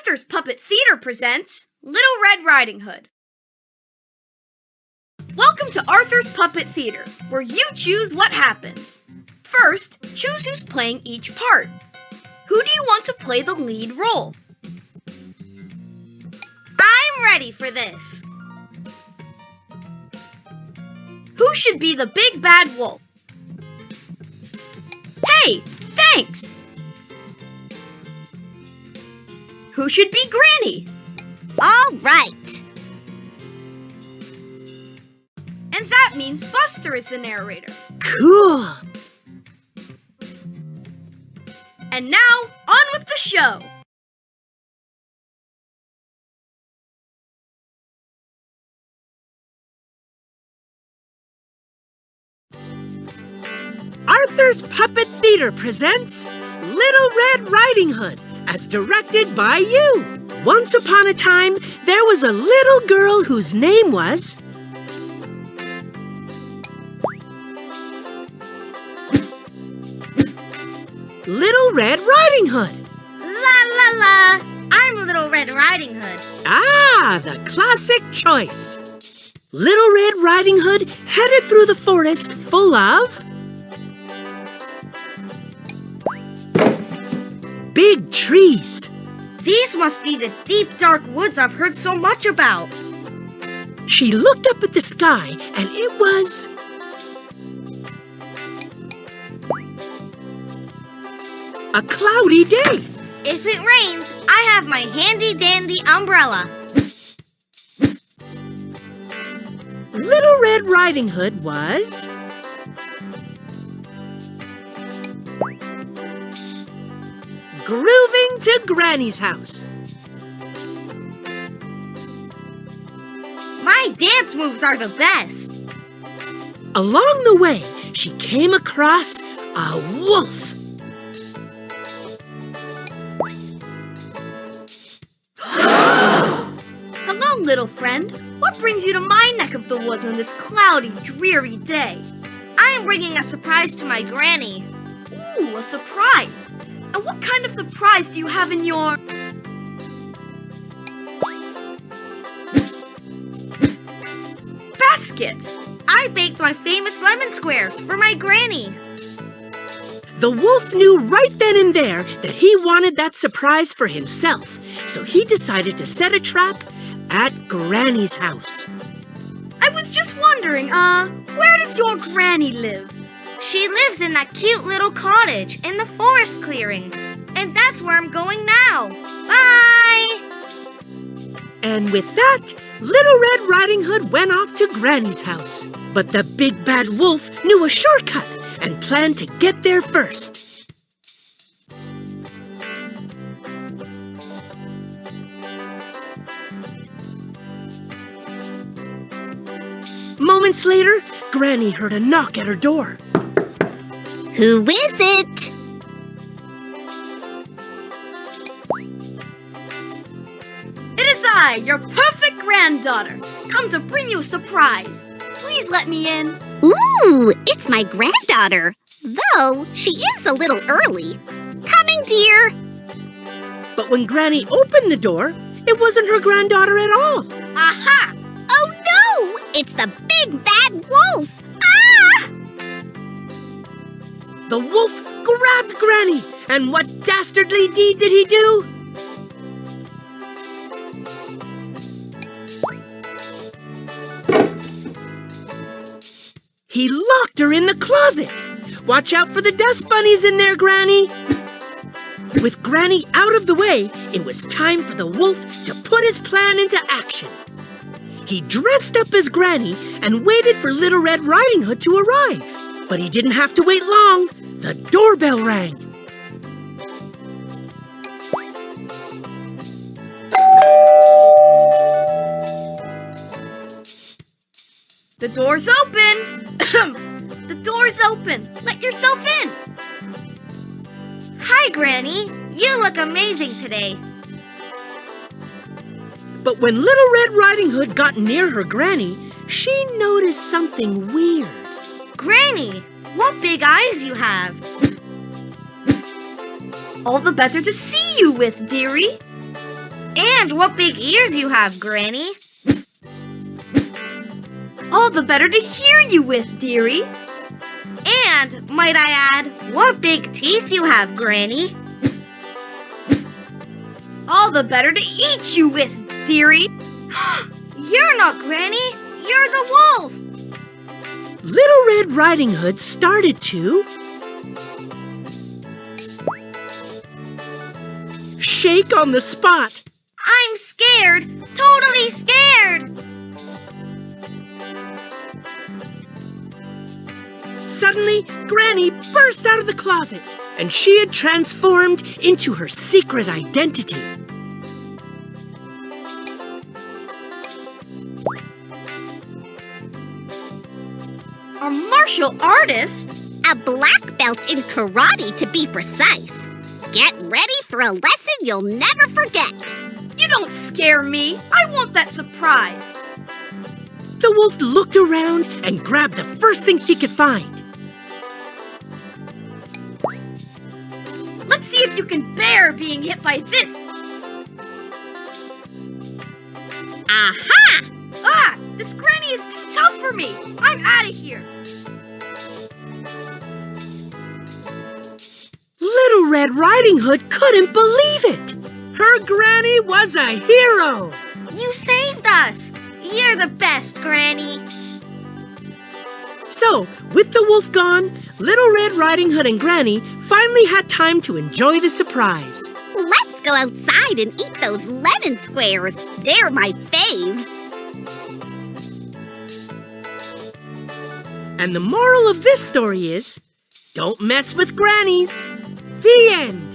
Arthur's Puppet Theater presents Little Red Riding Hood. Welcome to Arthur's Puppet Theater, where you choose what happens. First, choose who's playing each part. Who do you want to play the lead role? I'm ready for this. Who should be the big bad wolf? Hey, thanks! Who should be Granny? All right. And that means Buster is the narrator. Cool! And now, on with the show! Arthur's Puppet Theater presents Little Red Riding Hood, as directed by you. Once upon a time, there was a little girl whose name was... Little Red Riding Hood. La la la. I'm Little Red Riding Hood. Ah, the classic choice. Little Red Riding Hood headed through the forest full of... big trees. These must be the deep, dark woods I've heard so much about. She looked up at the sky, and it was... a cloudy day. If it rains, I have my handy-dandy umbrella. Little Red Riding Hood was... grooving to Granny's house. My dance moves are the best. Along the way, she came across a wolf. Hello, little friend. What brings you to my neck of the woods on this cloudy, dreary day? I am bringing a surprise to my granny. Ooh, a surprise. And what kind of surprise do you have in your... basket? I baked my famous lemon squares for my granny. The wolf knew right then and there that he wanted that surprise for himself, so he decided to set a trap at Granny's house. I was just wondering, where does your granny live? She lives in that cute little cottage in the forest clearing. And that's where I'm going now. Bye! And with that, Little Red Riding Hood went off to Granny's house. But the big bad wolf knew a shortcut and planned to get there first. Moments later, Granny heard a knock at her door. Who is it? It is I, your perfect granddaughter, come to bring you a surprise. Please let me in. Ooh, it's my granddaughter, though she is a little early. Coming, dear. But when Granny opened the door, it wasn't her granddaughter at all. Aha! Oh no, it's the big bad wolf. Ah! The wolf grabbed Granny, and what dastardly deed did he do? He locked her in the closet. Watch out for the dust bunnies in there, Granny. With Granny out of the way, it was time for the wolf to put his plan into action. He dressed up as Granny and waited for Little Red Riding Hood to arrive. But he didn't have to wait long. The doorbell rang. The door's open. The door's open. Let yourself in. Hi, Granny. You look amazing today. But when Little Red Riding Hood got near her Granny, she noticed something weird. Granny, what big eyes you have. All the better to see you with, dearie. And what big ears you have, Granny. All the better to hear you with, dearie. And, might I add, what big teeth you have, Granny. All the better to eat you with, dearie. You're not Granny, you're the wolf. Little Red Riding Hood started to shake on the spot. I'm scared, totally scared. Suddenly, Granny burst out of the closet, and she had transformed into her secret identity. A martial artist? A black belt in karate, to be precise. Get ready for a lesson you'll never forget. You don't scare me. I want that surprise. The wolf looked around and grabbed the first thing she could find. Let's see if you can bear being hit by this. Aha! Ah, this granny is too tough for me. I'm out of here. Little Red Riding Hood couldn't believe it. Her granny was a hero. You saved us. You're the best, Granny. So, with the wolf gone, Little Red Riding Hood and Granny finally had time to enjoy the surprise. Let's go outside and eat those lemon squares. They're my faves. And the moral of this story is, don't mess with grannies. The end.